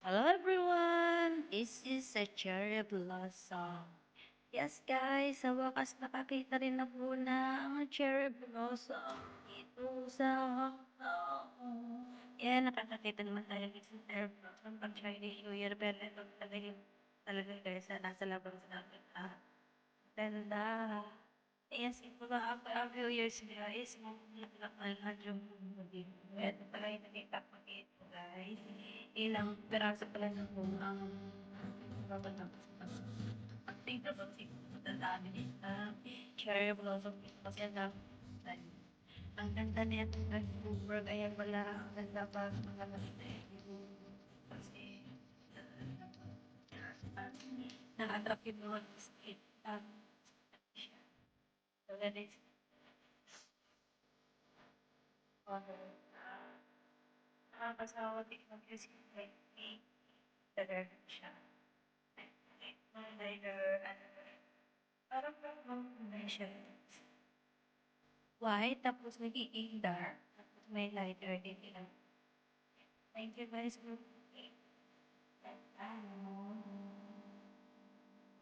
Hello everyone! This is a cherry blossom. Yes guys, sa wakas nakakita rin na po na ang cherry blossom dito sa yan, nakakakita naman tayo ng cherry blossom pag Chinese New Year. Pero ito talaga guys, nasa labang sa natin. Ganda. Yes, ito ba ang New Year's guys? Maglakan yung ito pala yung nakita ko dito guys. Ilang peraso pala ng bungang papatapos pa. Tingnan mo siguro ang dami nito. Cherry blossom kasi ang dami. Ang ganda nito guys. Super kaya pala ang ganda pa mga nakita kasi nakatrap yung mga skin. So that is nakakasawa din mag-use yung talaga siya. Lighter, parang may siya. White, tapos nagiging dark. Tapos may lighter din lang. Thank you guys for